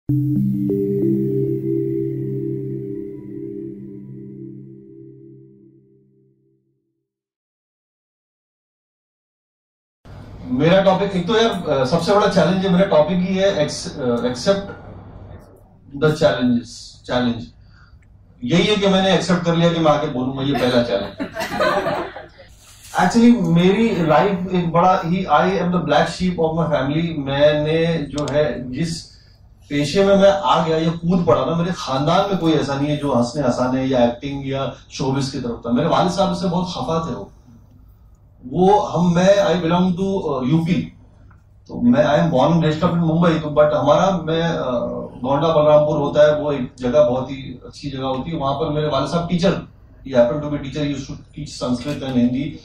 मेरा टॉपिक एक तो यार सबसे बड़ा चैलेंज है, मेरा टॉपिक ही है एक्सेप्ट द चैलेंज। यही है कि मैंने एक्सेप्ट कर लिया कि मैं आके बोलूंगा, ये पहला चैलेंज। एक्चुअली मेरी लाइफ एक बड़ा ही, I am the black sheep of my family. मैंने जो है जिस पेशे में मैं आ गया, ये कूद पड़ा ना, मेरे खानदान में कोई ऐसा नहीं है जो हंसने हंसाने या एक्टिंग या शोबिस की तरफ था। मेरे वालिद साहब से बहुत खफा थे मैं आई बिलोंग टू यूपी, तो मैं I am born and raised up in Mumbai, तो बट हमारा गोंडा बलरामपुर होता है, वो एक जगह बहुत ही अच्छी जगह होती है। वहां पर मेरे वाले साहब teacher, he happened to be teacher, used to teach Sanskrit and Hindi.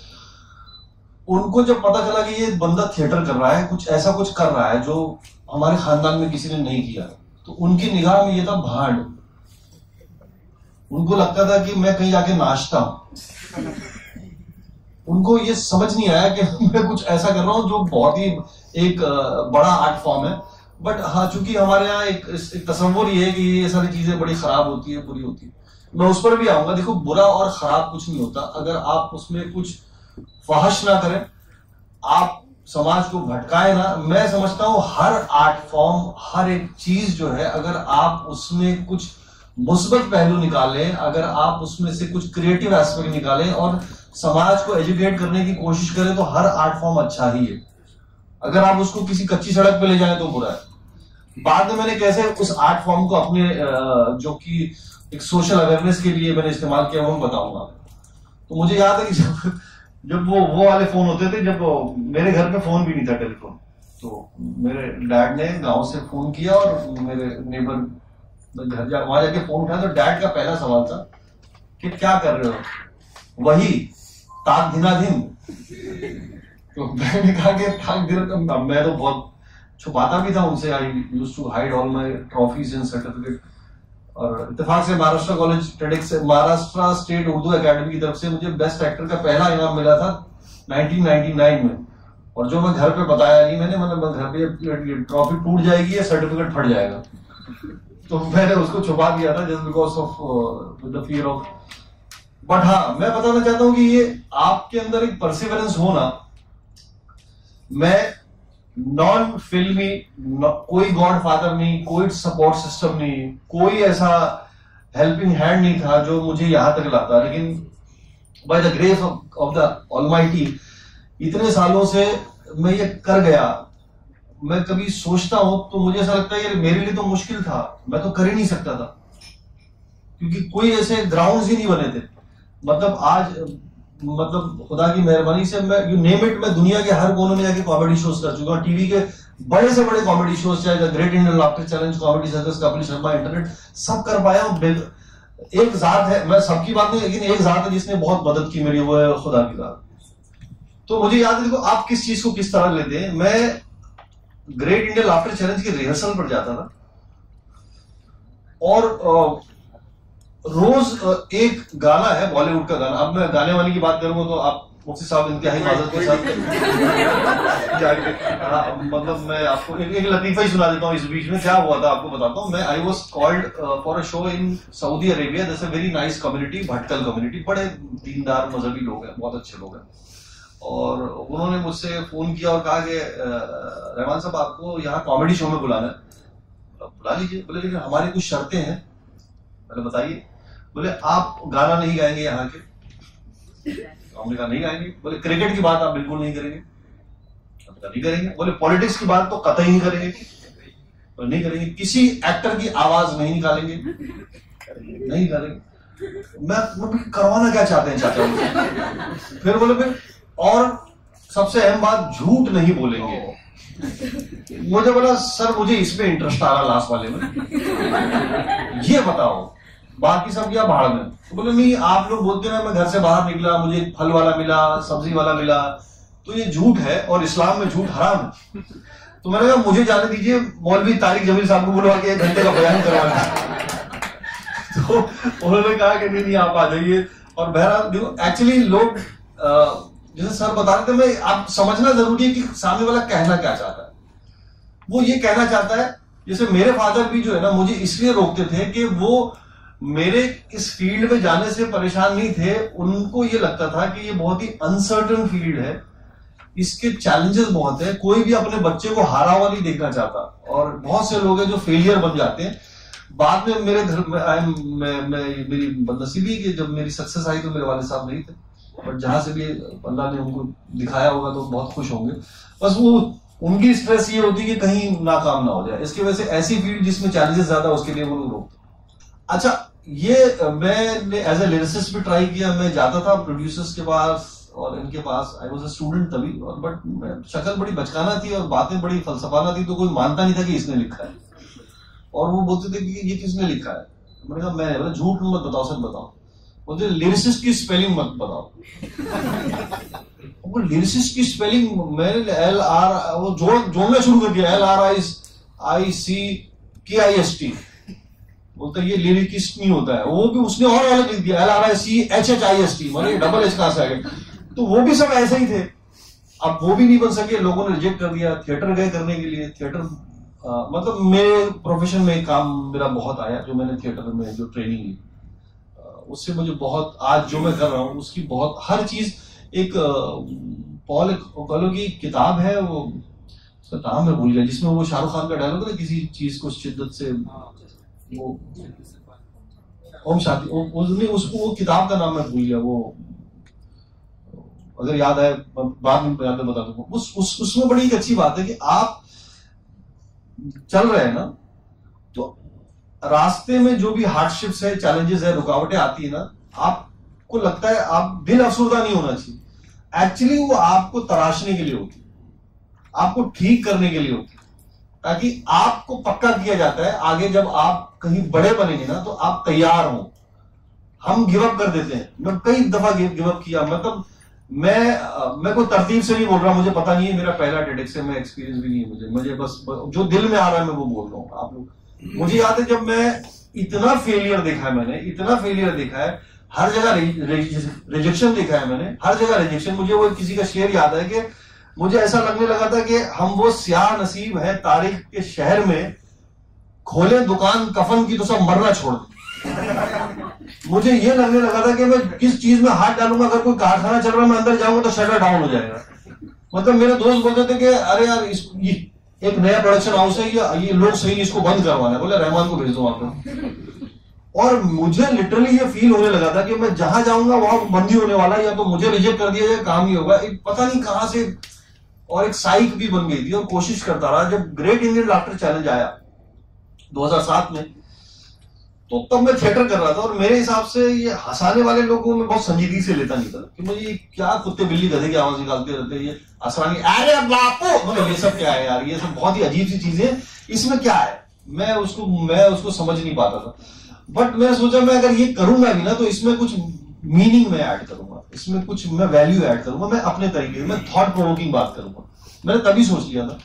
उनको जब पता चला कि ये बंदा थिएटर कर रहा है, कुछ ऐसा कुछ कर रहा है जो हमारे खानदान में किसी ने नहीं किया, तो उनकी निगाह में ये था भांड। उनको लगता था कि मैं कहीं जाके नाचता हूं। उनको ये समझ नहीं आया कि मैं कुछ ऐसा कर रहा हूं जो बहुत ही एक बड़ा आर्ट फॉर्म है। बट हाँ, चूंकि हमारे यहाँ एक तस्वुर ये है कि ये सारी चीजें बड़ी खराब होती है, बुरी होती है। मैं उस पर भी आऊंगा। देखो, बुरा और खराब कुछ नहीं होता अगर आप उसमें कुछ फहश ना करें, आप समाज को भटकाए ना। मैं समझता हूं हर आर्ट फॉर्म, हर एक चीज जो है, अगर आप उसमें कुछ मुस्बत पहलू निकालें, अगर आप उसमें से कुछ क्रिएटिव एस्पेक्ट निकालें और समाज को एजुकेट करने की कोशिश करें, तो हर आर्ट फॉर्म अच्छा ही है। अगर आप उसको किसी कच्ची सड़क पे ले जाएं तो बुरा है। बाद में मैंने कैसे उस आर्ट फॉर्म को अपने जो कि एक सोशल अवेयरनेस के लिए मैंने इस्तेमाल किया, वो मैं बताऊंगा। तो मुझे याद है कि जब वो वाले फोन होते थे, जब मेरे घर पे फोन भी नहीं था, टेलीफोन, तो मेरे डैड ने गांव से फोन किया और मेरे नेबर घर वहां जाके फोन उठाया, तो डैड का पहला सवाल था कि क्या कर रहे हो? वही ताक धिनाधिन। तो मैंने कहा कि ताक धिनाधिन, मैं तो बहुत छुपाता भी था उनसे। I used to hide all my trophies and certificate. और इत्तेफाक से महाराष्ट्र कॉलेज टेडेक्स से, महाराष्ट्र स्टेट उर्दू एकेडमी की तरफ से मुझे बेस्ट एक्टर का पहला इनाम मिला था 1999 में। और जो मैं घर पे बताया नहीं मैंने, मतलब घर पे ट्रॉफी टूट जाएगी या सर्टिफिकेट फट जाएगा, तो मैंने उसको छुपा दिया था just because of the fear of. But हाँ, मैं बताना चाहता हूं कि ये आपके अंदर एक परसिवरेंस हो ना। मैं नॉन फिल्मी, कोई गॉड फादर नहीं, कोई सपोर्ट सिस्टम नहीं, कोई ऐसा हेल्पिंग हैंड नहीं था जो मुझे यहां तक लाता। लेकिन by the grace of the almighty इतने सालों से मैं ये कर गया। मैं कभी सोचता हूं तो मुझे ऐसा लगता है यार मेरे लिए तो मुश्किल था, मैं तो कर ही नहीं सकता था, क्योंकि कोई ऐसे ग्राउंड्स ही नहीं बने थे। मतलब आज, मतलब खुदा की मेहरबानी से मैं, यू नेम इट, मैं दुनिया के हर कोने में जाके कॉमेडी शोज कर चुका हूं। टीवी के बड़े से बड़े कॉमेडी शोज, चाहे the great Indian laughter challenge, comedy circus, Kapil Sharma, internet, सब कर पाया हूं। एक जात है, मैं सबकी बात नहीं, लेकिन एक जात है जिसने बहुत मदद की मेरी, वो है खुदा की जात। तो मुझे याद है, देखो आप किस चीज को किस तरह लेते हैं। मैं ग्रेट इंडियन लाफ्टर चैलेंज की रिहर्सल पर जाता था और रोज एक गाना है बॉलीवुड का गाना। अब मैं गाने वाले की बात करूंगा तो आप मुफ्ती साहब इंतहाई इजाजत के साथ मतलब मैं आपको एक लतीफा ही सुना देता हूँ। इस बीच में क्या हुआ था आपको बताता हूँ। मैं I was called for a show in Saudi Arabia. That's a very nice community, Bhatkal community, बड़े दीनदार मजहबी लोग हैं, बहुत अच्छे लोग हैं। और उन्होंने मुझसे फोन किया और कहा कि रहमान साहब आपको यहाँ कॉमेडी शो में बुलाना है। बुला लीजिए। बोले लेकिन हमारी कुछ शर्तें हैं। मैंने बताइए। बोले आप गाना नहीं गाएंगे यहाँ के। हमने कहा नहीं गाएंगे। बोले क्रिकेट की बात आप बिल्कुल नहीं करेंगे। हमने कहा नहीं करेंगे। बोले पॉलिटिक्स की बात तो कतई नहीं करेंगे। बोले नहीं करेंगे। किसी एक्टर की आवाज नहीं निकालेंगे। नहीं निकालेंगे। मैं करवाना क्या चाहते हैं चाचा? फिर बोले फिर, और सबसे अहम बात, झूठ नहीं बोलेंगे। मुझे बोला सर मुझे इसमें इंटरेस्ट आ रहा, लास्ट वाले में, ये बताओ, बाकी सब क्या भाड़ में। तो बोले नहीं, आप लोग बोलते ना मैं घर से बाहर निकला, मुझे फल वाला मिला, सब्जी वाला मिला, तो ये झूठ है और इस्लाम में झूठ हराम है। तो मैंने कहा मुझे जाने दीजिए, मौलवी तारिक जमील साहब को बुलवा के 1 घंटे का बयान करवाना। तो उन्होंने कहा कि नहीं आप आ जाइए। और बहरहाल देखो, एक्चुअली लोग जैसे सर बता रहे थे, मैं आप समझना जरूरी है कि सामने वाला कहना क्या चाहता है। वो ये कहना चाहता है जैसे मेरे फादर भी जो है ना मुझे इसलिए रोकते थे कि वो मेरे इस फील्ड में जाने से परेशान नहीं थे, उनको ये लगता था कि ये बहुत ही अनसर्टन फील्ड है, इसके चैलेंजेस बहुत है, कोई भी अपने बच्चे को हारा हुआ नहीं देखना चाहता, और बहुत से लोग हैं जो फेलियर बन जाते हैं। बाद में मेरे घर में मेरी बदनसीबी कि जब मेरी सक्सेस आई तो मेरे वाले साहब नहीं थे, बट जहां से भी अल्लाह ने उनको दिखाया होगा तो बहुत खुश होंगे। बस वो उनकी स्ट्रेस ये होती है कि कहीं नाकाम ना हो जाए, इसकी वजह से ऐसी फील्ड जिसमें चैलेंजेस ज्यादा उसके लिए वो लोग रोकते। अच्छा, ये मैंने एज ए लिरिसिस्ट भी ट्राई किया, मैं जाता था प्रोड्यूसर्स के पास और इनके पास, आई वाज अ स्टूडेंट तभी, और बट शक्ल बड़ी बचकाना थी और बातें बड़ी फलसफाना थी, तो कोई मानता नहीं था कि इसने लिखा है, और वो बोलते थे कि ये किसने लिखा है। मैंने कहा मैं, बोला झूठ मत बताओ सच बताओ। बोलते लिरिसिस्ट की स्पेलिंग मत बताओ। वो लिरिसिस्ट की स्पेलिंग मैंने LR वो जोड़ना शुरू कर दिया, LRICKIST। बोलता ये लिरिकिस्ट नहीं होता है, वो भी उसने और अलग लिख दिया LRICHHIST, माने डबल एच कहां से आ गया। तो वो भी सब ऐसे ही थे, अब वो भी नहीं बन सके, लोगों ने रिजेक्ट कर दिया। थिएटर गए करने के लिए, थिएटर मतलब मेरे प्रोफेशन में काम मेरा बहुत आया, जो मैंने थिएटर में जो ट्रेनिंग ली उससे मुझे बहुत, आज जो मैं कर रहा हूँ उसकी बहुत हर चीज। एक पॉल कोएल्हो की किताब है, वो उसका नाम मैं भूल गया, जिसमें वो शाहरुख खान का डायलॉग है, किसी चीज को शिद्दत से वो ओम शांति, उसको वो किताब का नाम मैं भूल गया, वो अगर याद आए बाद में याद बता दूंगा। उसमें बड़ी एक अच्छी बात है कि आप चल रहे हैं ना, तो रास्ते में जो भी हार्डशिप्स है, चैलेंजेस है, रुकावटें आती है ना, आपको लगता है, आप दिल अफसुर्दा नहीं होना चाहिए, एक्चुअली वो आपको तराशने के लिए होती है, आपको ठीक करने के लिए होती है, ताकि आपको पक्का किया जाता है आगे जब आप कहीं बड़े बनेंगे ना तो आप तैयार हो। हम गिव अप कर देते हैं, मैं कई दफा गिव अप किया, मतलब मैं कोई तरतीब से नहीं बोल रहा, मुझे पता नहीं है, मेरा पहला टेडेक्स है, मैं एक्सपीरियंस भी नहीं है मुझे बस जो दिल में आ रहा है मैं वो बोल रहा हूँ आप लोग। मुझे याद है जब मैं इतना फेलियर देखा है, मैंने इतना फेलियर देखा है, हर जगह रिजेक्शन देखा है मैंने, हर जगह रिजेक्शन। मुझे वो किसी का शेर याद है कि मुझे ऐसा लगने लगा था कि हम वो स्याह नसीब है तारीख के शहर में, खोले दुकान कफन की तो सब मरना छोड़ दे। मुझे ये लगने लगा था कि मैं किस चीज में हाथ डालूंगा, अगर कोई कारखाना चल रहा है मैं अंदर जाऊंगा तो शटर डाउन हो जाएगा। मतलब मेरे दोस्त बोलते थे कि अरे यार ये एक नया प्रोडक्शन हाउस है, ये लोग सही इसको बंद करवाना है, बोले रहमान को भेज दो वहां पे। और मुझे लिटरली ये फील होने लगा था कि मैं जहां जाऊंगा वहां बंदी होने वाला है, या तो मुझे रिजेक्ट कर दिया जाए, काम ही होगा। एक पता नहीं कहां से, और एक साइक भी बन गई थी, और कोशिश करता रहा। जब ग्रेट इंडियन लाफ्टर चैलेंज आया 2007 में, तो तब मैं थिएटर कर रहा था, और मेरे हिसाब से ये हंसाने वाले लोगों को मैं बहुत संजीदगी से लेता नहीं था कि मुझे ये क्या कुत्ते बिल्ली गधे की आवाज निकालते रहते हैं, ये हंसवानी, अरे बापू, मतलब ये सब क्या है यार, ये सब बहुत ही अजीब सी चीजें, इसमें क्या है, मैं उसको समझ नहीं पाता था। बट मैंने सोचा मैं अगर ये करूंगा भी ना तो इसमें कुछ मीनिंग में ऐड करूंगा, इसमें कुछ मैं वैल्यू ऐड करूंगा, मैं अपने तरीके में थॉट प्रोवोकिंग बात करूंगा, मैंने तभी सोच लिया था।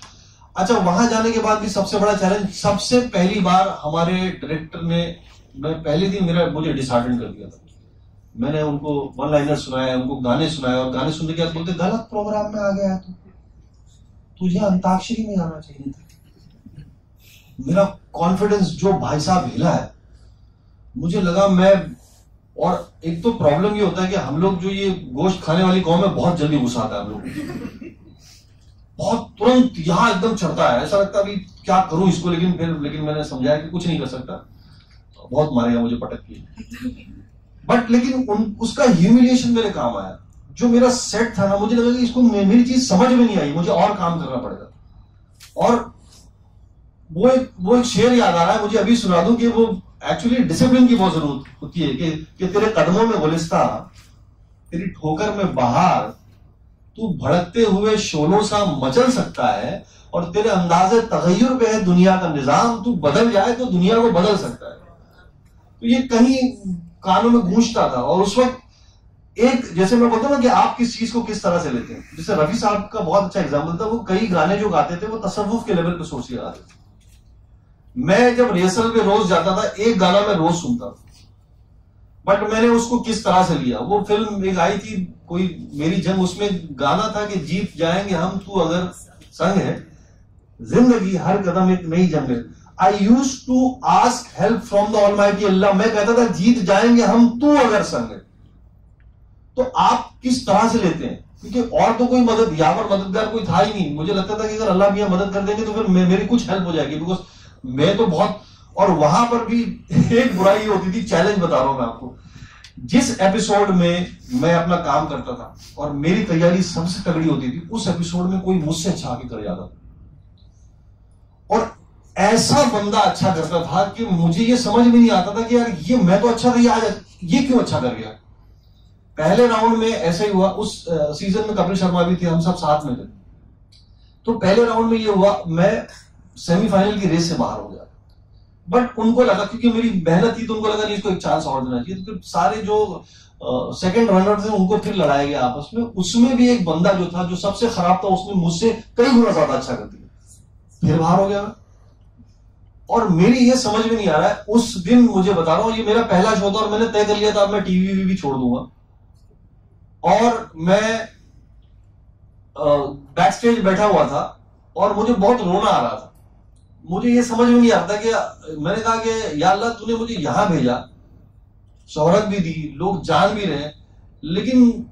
अच्छा, वहां जाने के बाद भी सबसे बड़ा चैलेंज, सबसे पहली बार हमारे डायरेक्टर ने, मैं पहले दिन मुझे डिसहार्टन कर दिया था। मैंने उनको वन लाइनर सुनाया, उनको गाने सुनाए, और गाने सुनने के बाद बोलते गलत प्रोग्राम में आ गया तो तुझे अंताक्षरी में आना चाहिए था। मेरा कॉन्फिडेंस जो भाई साहब हिला है, मुझे लगा मैं, और एक तो प्रॉब्लम ये होता है कि हम लोग जो ये गोश्त खाने वाली कौम में बहुत जल्दी गुस्सा आता है, हम लोग बहुत तुरंत यहां एकदम चढ़ता है, ऐसा लगता है अभी क्या करूं इसको, लेकिन मैंने समझाया कि कुछ नहीं कर सकता, बहुत मारेगा मुझे पटक के, बट लेकिन उसका ह्यूमिलिएशन मेरे काम आया। जो मेरा सेट था ना, मुझे लगा कि इसको मेरी चीज समझ में नहीं आई, मुझे और काम करना पड़ेगा। और वो एक शेर याद आ रहा है मुझे, अभी सुना दूं कि वो एक्चुअली डिसिप्लिन की बहुत जरूरत होती है कि तेरे कदमों में गुलिस्ता, तेरी ठोकर में बहार, तू भड़कते हुए शोलों सा मचल सकता है, और तेरे अंदाजे तगय्युर पे है दुनिया का निजाम, तू बदल जाए तो दुनिया को बदल सकता है। तो ये कहीं कानों में गूंजता था। और उस वक्त एक, जैसे मैं बोलता हूं ना कि आप किस चीज को किस तरह से लेते हैं, जैसे रफी साहब का बहुत अच्छा एग्जाम्पल था, वो कई गाने जो गाते थे वो तसव्वुफ के लेवल पे सोच के गाते थे। मैं जब रिहर्सल में रोज जाता था, एक गाना मैं रोज सुनता था, बट मैंने उसको किस तरह से लिया। वो फिल्म एक आई थी कोई मेरी जंग, उसमें गाना था कि जीत जाएंगे हम, तू अगर संग है, जिंदगी हर कदम एक नई जंग है। I use to ask help from the almighty Allah. मैं कहता था जीत जाएंगे हम, तू अगर संग है तो आप किस तरह से लेते हैं, क्योंकि और तो कोई मदद, यहाँ पर मददगार कोई था ही नहीं। मुझे लगता था कि अगर अल्लाह भी मदद कर देंगे तो फिर मेरी कुछ हेल्प हो जाएगी, बिकॉज मैं तो बहुत, और वहां पर भी एक बुराई होती थी, चैलेंज बता रहा हूं मैं आपको। जिस एपिसोड में मैं अपना काम करता था और मेरी तैयारी सबसे तगड़ी होती थी, उस एपिसोड में कोई मुझसे अच्छा आके कर जाता था, और ऐसा बंदा अच्छा करता था कि मुझे ये समझ में नहीं आता था कि यार ये मैं तो अच्छा था, ये क्यों अच्छा कर गया। पहले राउंड में ऐसा ही हुआ, उस सीजन में कपिल शर्मा भी थे, हम सब साथ में थे। तो पहले राउंड में ये हुआ, मैं सेमीफाइनल की रेस से बाहर हो गया, बट उनको लगा क्योंकि मेरी मेहनत थी तो उनको लगा नहीं इसको एक चांस और देना चाहिए, तो फिर सारे जो सेकंड रनर थे उनको फिर लड़ाया गया आपस में। उसमें भी एक बंदा जो था, जो सबसे खराब था, उसने मुझसे कई गुना ज्यादा अच्छा कर दिया, फिर बाहर हो गया मैं। और मेरी ये समझ में नहीं आ रहा है, उस दिन मुझे बता रहा हूं, ये मेरा पहला शो था और मैंने तय कर लिया था अब मैं टीवी भी छोड़ दूंगा, और मैं बैक स्टेज बैठा हुआ था और मुझे बहुत रोना आ रहा था। मुझे ये समझ में नहीं आता कि मैंने कहा कि या अल्लाह तूने मुझे यहां भेजा, शोहरत भी दी, लोग जान भी रहे, लेकिन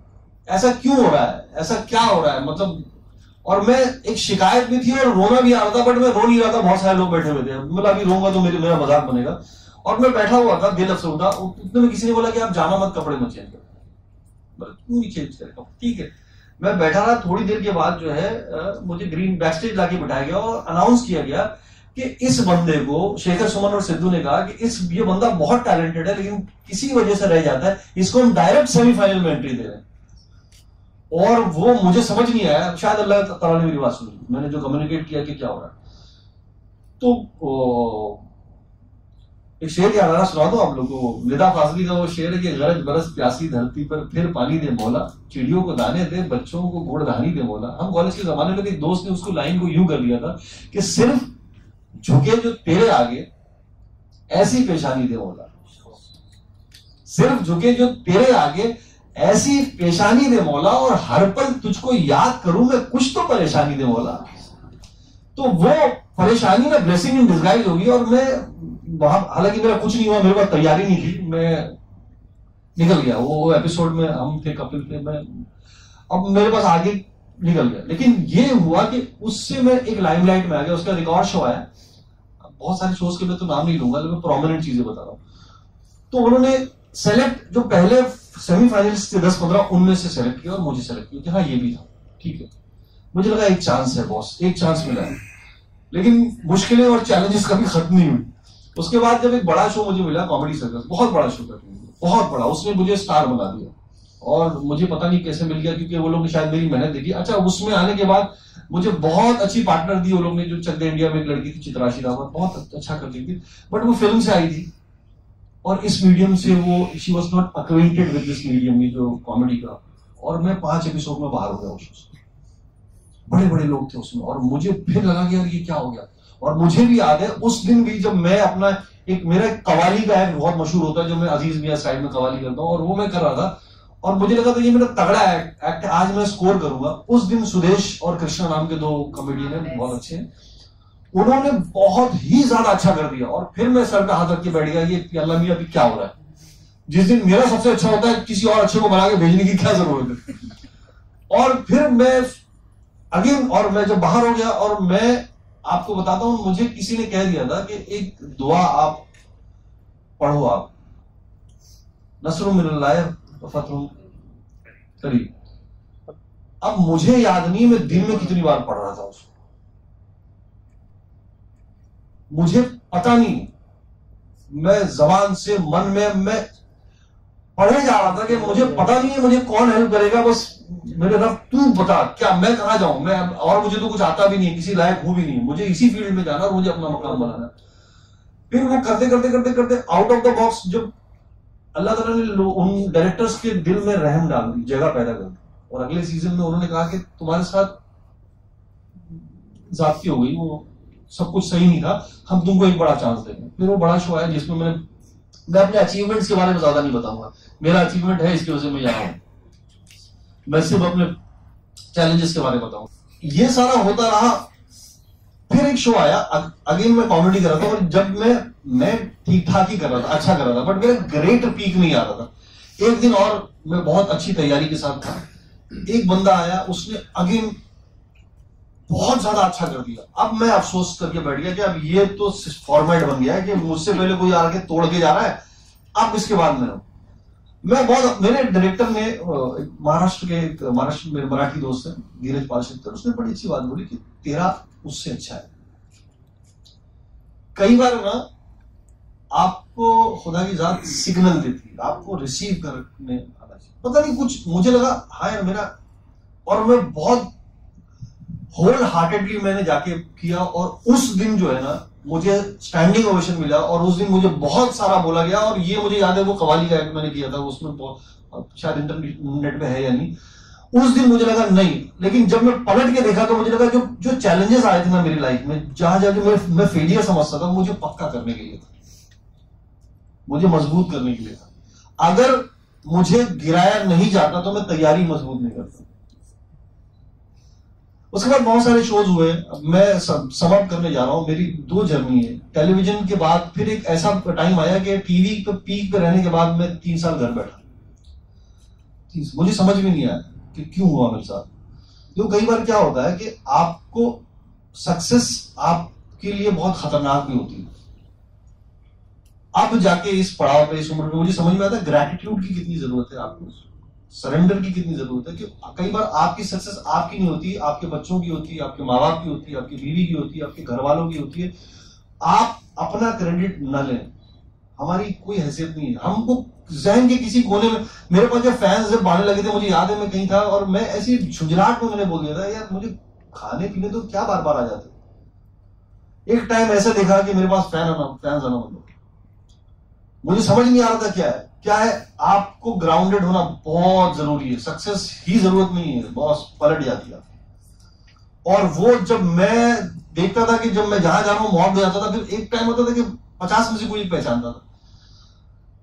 ऐसा क्यों हो रहा है, ऐसा क्या हो रहा है, मतलब। और मैं एक शिकायत भी थी और रोना भी आ रहा था, बट मैं रो नहीं रहा था, बहुत सारे लोग बैठे हुए थे, मतलब अभी रोऊंगा तो मेरा मजाक बनेगा। और मैं बैठा हुआ था, दिल अफसर उठा, उतने में किसी ने बोला कि आप जाना मत, कपड़े मत चेंज करो। क्यों नहीं चेंज करेगा, ठीक है। मैं बैठा रहा, थोड़ी देर के बाद जो है मुझे ग्रीन बैक स्टेज लाके बिठाया गया और अनाउंस किया गया कि इस बंदे को, शेखर सुमन और सिद्धू ने कहा कि ये बंदा बहुत टैलेंटेड है लेकिन किसी वजह से रह जाता है, इसको हम डायरेक्ट सेमीफाइनल में एंट्री दे रहे हैं। और वो मुझे समझ नहीं आया, शायद अल्लाह ताला ने मेरी बात सुनी, मैंने जो कम्युनिकेट किया कि क्या हो रहा है। तो एक शेर याद आ रहा, सुना दो आप लोगों को। निदा फाजली का वो शेर है कि गरज बरस प्यासी धरती पर फिर पानी दे मौला, चिड़ियों को दाने दे, बच्चों को घोड़धानी दे मौला। हम कॉलेज के जमाने में एक दोस्त ने उसको लाइन को यूं कर लिया था कि सिर्फ झुके जो तेरे आगे ऐसी पेशानी दे मौला, सिर्फ झुके जो तेरे आगे ऐसी पेशानी दे मौला, और हर पल तुझको याद करूं मैं, कुछ तो परेशानी दे मौला। तो वो परेशानी ना ब्लेसिंग इन डिस्गाइज होगी। और मैं वहां, हालांकि मेरा कुछ नहीं हुआ, मेरे पास तैयारी नहीं थी, मैं निकल गया। वो एपिसोड में हम थे, कपिल थे, मैं अब मेरे पास आगे निकल गया। लेकिन ये हुआ कि उससे मैं एक लाइमलाइट में आ गया, उसका रिकॉर्ड शो आया। बहुत सारे शोज के मैं तो नाम नहीं लूंगा, लेकिन प्रोमिनेंट चीजें बता रहा हूं। तो उन्होंने सेलेक्ट, जो पहले सेमीफाइनल्स थे 10-15, उनमें से सेलेक्ट किया और मुझे सेलेक्ट किया कि हाँ ये भी था, ठीक है। मुझे लगा एक चांस है बॉस, एक चांस मिला है। लेकिन मुश्किलें और चैलेंजेस कभी खत्म नहीं हुई। उसके बाद जब एक बड़ा शो मुझे मिला, कॉमेडी सर्कस, बहुत बड़ा शो था, बहुत बड़ा, उसने मुझे स्टार बना दिया। और मुझे पता नहीं कैसे मिल गया, क्योंकि वो लोग ने शायद मेरी मेहनत देखी। अच्छा, उसमें आने के बाद मुझे बहुत अच्छी पार्टनर दी वो लोग ने, जो चक दे इंडिया में एक लड़की थी, चित्राशी रावत, बहुत अच्छा करती थी, बट वो फिल्म से आई थी और इस मीडियम से वो, she was not acquainted with this medium, ये जो कॉमेडी का। और मैं 5 एपिसोड में बाहर हो गया उस, बड़े बड़े लोग थे उसमें, और मुझे फिर लगा कि यार ये क्या हो गया। और मुझे भी याद है उस दिन भी, जब मैं अपना मेरा कवाली का एक्ट बहुत मशहूर होता है, जो मैं अजीज मियां साइड में कवाली करता हूँ, और वो मैं कर रहा था, और मुझे लगा था ये मेरा तगड़ा एक्ट आज मैं स्कोर करूंगा। उस दिन सुदेश और कृष्णा नाम के 2 कॉमेडियन हैं, बहुत अच्छे हैं, उन्होंने बहुत ही ज्यादा अच्छा कर दिया। और फिर मैं सर पे हाथ रख के बैठ गया, ये अल्लाह मियां अभी क्या हो रहा है। जिस दिन मेरा सबसे अच्छा होता है, किसी और अच्छे को बना के भेजने की क्या जरूरत है। और फिर मैं अगेन, और मैं जब बाहर हो गया, और मैं आपको बताता हूं, मुझे किसी ने कह दिया था कि एक दुआ आप पढ़ो, आप नस्रुम मिनल्लाह व फतहुम करीब। अब मुझे याद नहीं मैं दिन में कितनी बार पढ़ रहा था उसको, मुझे पता नहीं, मैं जबान से मन में मैं पढ़े जा रहा था कि मुझे पता नहीं है मुझे कौन हेल्प करेगा, बस मेरे रब तू बता क्या, मैं कहां जाऊं, मैं, और मुझे तो कुछ आता भी नहीं, किसी लायक हूं भी नहीं, मुझे इसी फील्ड में जाना और मुझे अपना मकाम बनाना। फिर वो करते करते करते करते आउट ऑफ द बॉक्स, जब अल्लाह ताला ने उन डायरेक्टर्स के दिल में रहम डाल दी, जगह पैदा कर दी, और अगले सीजन में उन्होंने कहा कि तुम्हारे साथ ज्यादती हो गई, वो सब कुछ सही नहीं था, हम तुमको एक बड़ा चांस देंगे। फिर वो बड़ा शो आया जिसमें मैं अपने अचीवमेंट्स के बारे में ज्यादा नहीं बताऊंगा, मेरा अचीवमेंट है इसकी वजह से मैं यहाँ हूं, मैं सिर्फ अपने चैलेंजेस के बारे में बताऊंगा। ये सारा होता रहा, फिर एक शो आया, अगेन मैं कॉमेडी कर रहा था, और जब मैं ठीक ठाक ही कर रहा था, अच्छा कर रहा था, बट मेरा ग्रेट पीक नहीं आ रहा था। एक दिन और मैं बहुत अच्छी तैयारी के साथ था, एक बंदा आया, उसने अगेन बहुत ज्यादा अच्छा कर दिया। अब मैं अफसोस करके बैठ गया कि अब ये तो फॉर्मेट बन गया है कि मुझसे पहले कोई आके तोड़ के जा रहा है, अब इसके बाद मैं बहुत, मेरे डायरेक्टर ने महाराष्ट्र मेरे मराठी दोस्त है धीरज पालशेखर, उसने बड़ी अच्छी बात बोली कि तेरा उससे अच्छा है। कई बार ना आपको खुदा की जात सिग्नल देती है, आपको रिसीव करने आना चाहिए। पता नहीं कुछ मुझे लगा हाँ यार मेरा, और मैं बहुत होल हार्टेडली मैंने जाके किया, और उस दिन जो है ना मुझे स्टैंडिंग ओवेशन मिला, और उस दिन मुझे बहुत सारा बोला गया। और ये मुझे याद है वो कवाली का एक्ट मैंने किया था, उसमें शायद इंटरनेट पे है या नहीं, उस दिन मुझे लगा नहीं, लेकिन जब मैं पलट के देखा तो मुझे लगा जो चैलेंजेस आए थे ना मेरी लाइफ में, जहां जाके मैं फेलियर समझता था, मुझे पक्का करने के लिए था, मुझे मजबूत करने के लिए था। अगर मुझे गिराया नहीं जाता तो मैं तैयारी मजबूत नहीं करता। उसके बाद बहुत सारे शोज हुए। मैं समाप्त करने जा रहा हूं, मेरी 2 जर्नी है। टेलीविजन के बाद फिर एक ऐसा टाइम आया कि टीवी पे पीक पे रहने के बाद मैं 3 साल घर बैठा। मुझे समझ में नहीं आया कि क्यों हुआ मेरे साथ। तो कई बार क्या होता है कि आपको सक्सेस आपके लिए बहुत खतरनाक भी होती है। अब जाके इस पड़ाव पे, इस उम्र में मुझे समझ में आता है ग्रैटिट्यूड की कितनी जरूरत है, आपको सरेंडर की कितनी जरूरत है। कि कई बार आपकी सक्सेस आपकी नहीं होती, आपके बच्चों की होती है, आपके माँ बाप की होती है, आपकी बीवी की होती है, आपके घर वालों की होती है। आप अपना क्रेडिट न लें, हमारी कोई हैसियत नहीं है। हमको जहन के किसी कोने में, मेरे पास जब फैंस जब आने लगे थे, मुझे याद है मैं कहीं था और मैं ऐसी झुंझलाहट में मैंने बोल दिया था यार मुझे खाने पीने तो क्या बार बार आ जाते। एक टाइम ऐसा देखा कि मेरे पास फैंस आना बंद। मुझे समझ नहीं आ रहा था क्या है। आपको ग्राउंडेड होना बहुत जरूरी है, सक्सेस ही जरूरत नहीं है, बॉस पलट जाती है। और वो जब मैं देखता था कि जब मैं जहां जा रहा हूं मौत हो जाता था, फिर एक टाइम होता था कि 50 में से कोई पहचानता था।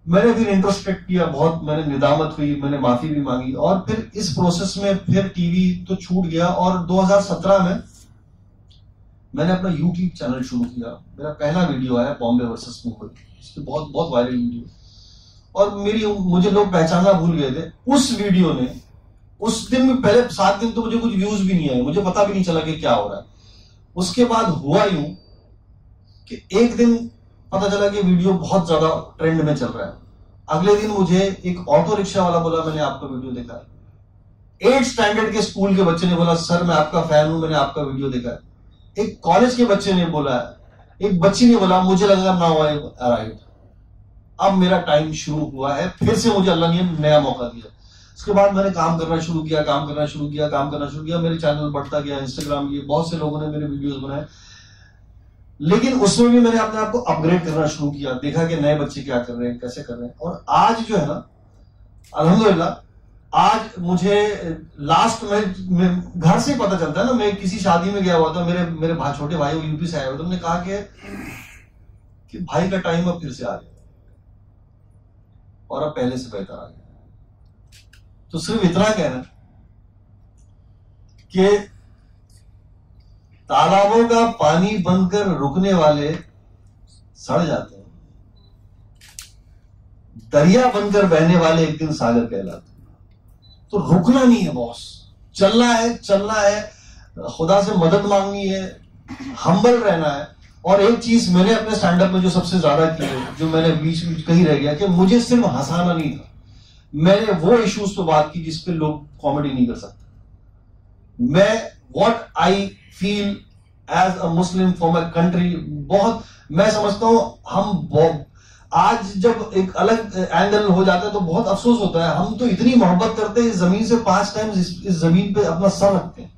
मैंने फिर इंट्रोस्पेक्ट किया बहुत, मैंने निदामत हुई, मैंने माफी भी मांगी, और फिर इस प्रोसेस में फिर टीवी तो छूट गया। और 2017 में मैंने अपना यूट्यूब चैनल शुरू किया। मेरा पहला वीडियो आया बॉम्बे वर्सेस मुंबई, इसकी बहुत बहुत वायरल वीडियो, और मुझे लोग पहचानना भूल गए थे। उस वीडियो ने उस दिन में पहले 7 दिन तो मुझे कुछ व्यूज भी नहीं आए, मुझे पता भी नहीं चला कि क्या हो रहा है। उसके बाद हुआ यूं कि एक दिन पता चला कि वीडियो बहुत ज्यादा ट्रेंड में चल रहा है। अगले दिन मुझे एक ऑटो रिक्शा वाला बोला मैंने आपका वीडियो देखा है। 8th स्टैंडर्ड के स्कूल के बच्चे ने बोला सर मैं आपका फैन हूं, मैंने आपका वीडियो देखा है। एक कॉलेज के बच्चे ने बोला, एक बच्ची ने बोला मुझे लगा नाउ आई अराइव्ड, अब मेरा टाइम शुरू हुआ है। फिर से मुझे अल्लाह ने नया मौका दिया। उसके बाद मैंने काम करना शुरू किया, मेरे चैनल बढ़ता गया, इंस्टाग्राम ये बहुत से लोगों ने मेरे वीडियोस बनाए। लेकिन उसमें भी मैंने अपने आप को अपग्रेड करना शुरू किया, देखा कि नए बच्चे क्या कर रहे हैं, कैसे कर रहे हैं। और आज जो है ना अल्हम्दुलिल्लाह, आज मुझे लास्ट में घर से पता चलता है ना, मैं किसी शादी में गया हुआ था, मेरे छोटे भाई वो यूपी से आए हुए थे, उन्होंने कहा कि भाई का टाइम अब फिर से आ गया और अब पहले से बेहतर आ गया। तो सिर्फ इतना कहना कि तालाबों का पानी बनकर रुकने वाले सड़ जाते हैं, दरिया बनकर बहने वाले एक दिन सागर कहलाते हैं। तो रुकना नहीं है बॉस, चलना है, खुदा से मदद मांगनी है, हम्बल रहना है। और एक चीज मैंने अपने स्टैंड अप में जो सबसे ज्यादा की है, जो मैंने बीच में कहीं रह गया, कि मुझे सिर्फ हंसाना नहीं था, मैंने वो इश्यूज पे बात की जिस पे लोग कॉमेडी नहीं कर सकते। मैं what I feel as a Muslim for my country, बहुत मैं समझता हूं हम आज जब एक अलग एंगल हो जाता है तो बहुत अफसोस होता है। हम तो इतनी मोहब्बत करते हैं इस जमीन से, 5 टाइम्स इस जमीन पे अपना सर रखते हैं,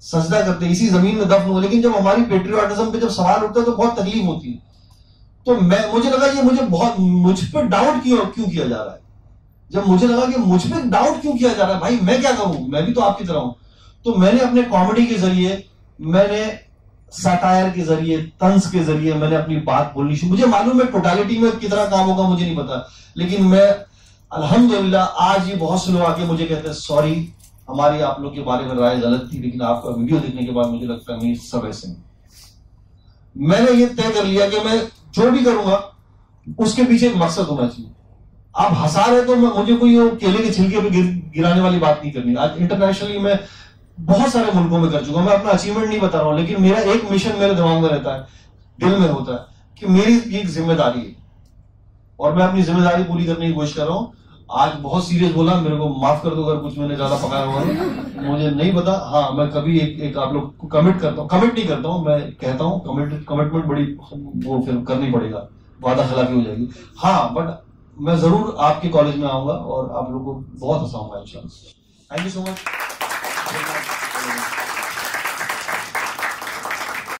सजदा करते हैं, इसी जमीन में दफन हो। लेकिन जब हमारी पेट्रियोटिज्म पे जब सवाल उठता है तो बहुत तकलीफ होती है। तो मुझे लगा ये मुझ पर डाउट क्यों किया जा रहा है। जब मुझे लगा कि मुझ पर डाउट क्यों किया जा रहा है, भाई मैं क्या करूं, मैं भी तो आपकी तरह हूं। तो मैंने अपने कॉमेडी के जरिए, मैंने सटायर के जरिए, तंज के जरिए मैंने अपनी बात बोलनी शुरू। मुझे मालूम है टोटालिटी में कितना काम होगा मुझे नहीं पता, लेकिन मैं अल्हम्दुलिल्लाह आज ये बहुत से लोग आके मुझे कहते हैं सॉरी हमारी आप लोग के बारे में राय गलत थी, लेकिन आपका वीडियो देखने के बाद मुझे लगता है नहीं सब ऐसे हैं। मैंने ये तय कर लिया कि मैं जो भी करूंगा उसके पीछे एक मकसद होना चाहिए। आप हंसा रहे तो मुझे कोई केले के छिलके पे गिराने वाली बात नहीं करनी। आज इंटरनेशनली मैं बहुत सारे मुल्कों में कर चुका हूं, मैं अपना अचीवमेंट नहीं बता रहा हूं, लेकिन मेरा एक मिशन मेरे दिमाग में रहता है, दिल में होता है कि मेरी एक जिम्मेदारी है और मैं अपनी जिम्मेदारी पूरी करने की कोशिश कर रहा हूं। आज बहुत सीरियस बोला, मेरे को माफ कर दो अगर कुछ मैंने ज्यादा पकाया हुआ है, मुझे नहीं पता। हाँ, मैं कभी एक आप लोग को कमिट करता हूँ, कमिट नहीं करता हूँ, मैं कहता हूँ कमिटमेंट बड़ी वो फिर करनी पड़ेगा, वादा खिलाफी हो जाएगी। हाँ, बट मैं जरूर आपके कॉलेज में आऊंगा और आप लोगों को बहुत हंसाऊंगा इंशाल्लाह। Thank you so much.